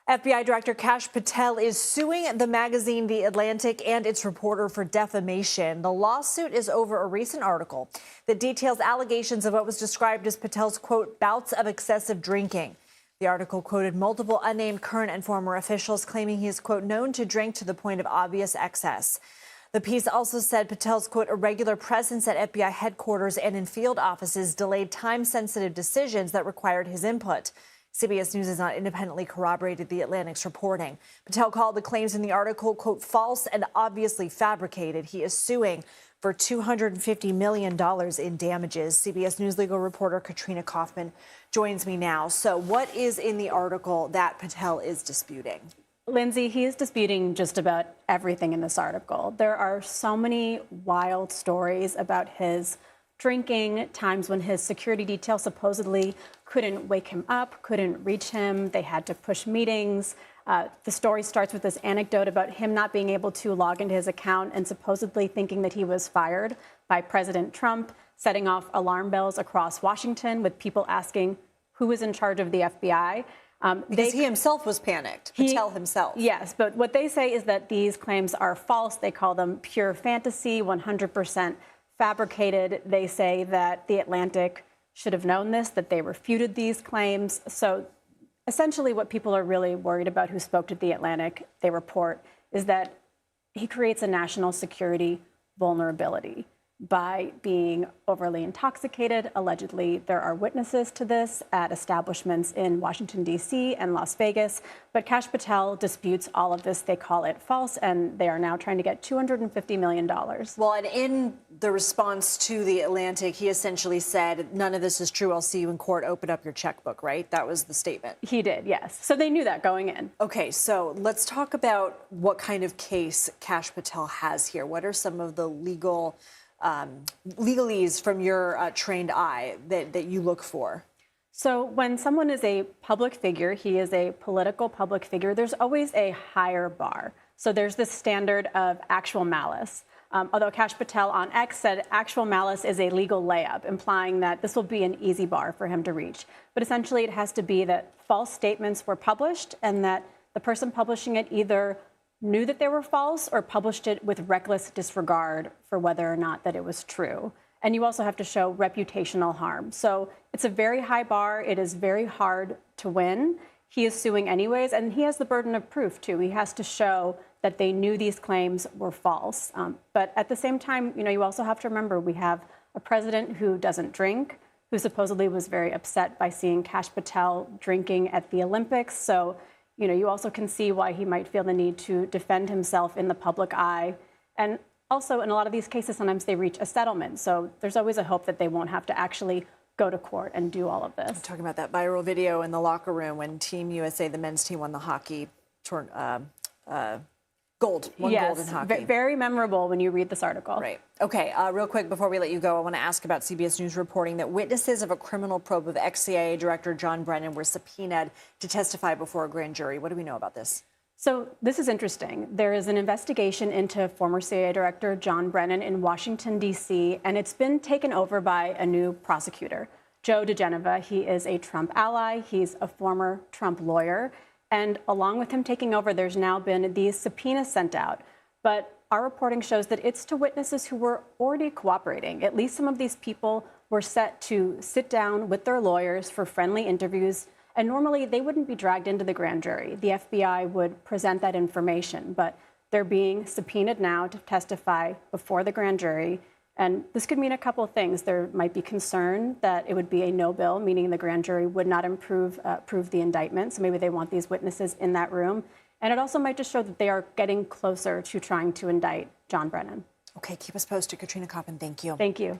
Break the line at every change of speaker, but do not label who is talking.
FBI Director Kash Patel is suing the magazine The Atlantic and its reporter for defamation. The lawsuit is over a recent article that details allegations of what was described as Patel's, quote, bouts of excessive drinking. The article quoted multiple unnamed current and former officials claiming he is, quote, known to drink to the point of obvious excess. The piece also said Patel's, quote, irregular presence at FBI headquarters and in field offices delayed time-sensitive decisions that required his input. CBS News has not independently corroborated The Atlantic's reporting. Patel called the claims in the article, quote, false and obviously fabricated. He is suing for $250 million in damages. CBS News legal reporter Katrina Kaufman joins me now. So what is in the article that Patel is disputing?
Lindsay, he is disputing just about everything in this article. There are so many wild stories about his drinking, times when his security detail supposedly couldn't wake him up, couldn't reach him. They had to push meetings. The story starts with this anecdote about him not being able to log into his account and supposedly thinking that he was fired by President Trump, setting off alarm bells across Washington with people asking who was in charge of the FBI.
Because he himself was panicked, Patel himself.
Yes, but what they say is that these claims are false. They call them pure fantasy, 100% fabricated. They say that The Atlantic should have known this, that they refuted these claims. So essentially what people are really worried about who spoke to The Atlantic, they report, is that he creates a national security vulnerability by being overly intoxicated. Allegedly, there are witnesses to this at establishments in Washington, D.C. and Las Vegas. But Kash Patel disputes all of this. They call it false, and they are now trying to get $250 million.
Well, and in the response to The Atlantic, he essentially said, none of this is true. I'll see you in court. Open up your checkbook, right? That was the statement.
He did, yes. So they knew that going in.
Okay, so let's talk about what kind of case Kash Patel has here. What are some of the legalese from your trained eye that you look for?
So when someone is a public figure, he is a political public figure, there's always a higher bar. So there's this standard of actual malice. Although Kash Patel on X said actual malice is a legal layup, implying that this will be an easy bar for him to reach. But essentially it has to be that false statements were published and that the person publishing it either knew that they were false or published it with reckless disregard for whether or not that it was true. And you also have to show reputational harm. So it's a very high bar. It is very hard to win. He is suing anyways, and he has the burden of proof, too. He has to show that they knew these claims were false. But at the same time, you also have to remember we have a president who doesn't drink, who supposedly was very upset by seeing Kash Patel drinking at the Olympics. So you also can see why he might feel the need to defend himself in the public eye. And also, in a lot of these cases, sometimes they reach a settlement. So there's always a hope that they won't have to actually go to court and do all of this.
I'm talking about that viral video in the locker room when Team USA, the men's team, won the hockey gold. Gold in hockey.
Very memorable when you read this article.
Right. Okay. Real quick before we let you go, I want to ask about CBS News reporting that witnesses of a criminal probe of ex-CIA Director John Brennan were subpoenaed to testify before a grand jury. What do we know about this?
So this is interesting. There is an investigation into former CIA Director John Brennan in Washington, D.C., and it's been taken over by a new prosecutor, Joe DeGeneva. He is a Trump ally. He's a former Trump lawyer. And along with him taking over, there's now been these subpoenas sent out. But our reporting shows that it's to witnesses who were already cooperating. At least some of these people were set to sit down with their lawyers for friendly interviews. And normally they wouldn't be dragged into the grand jury. The FBI would present that information, but they're being subpoenaed now to testify before the grand jury. And this could mean a couple of things. There might be concern that it would be a no bill, meaning the grand jury would not prove the indictment. So maybe they want these witnesses in that room. And it also might just show that they are getting closer to trying to indict John Brennan.
Okay, keep us posted. Katrina Kaufman, thank you.
Thank you.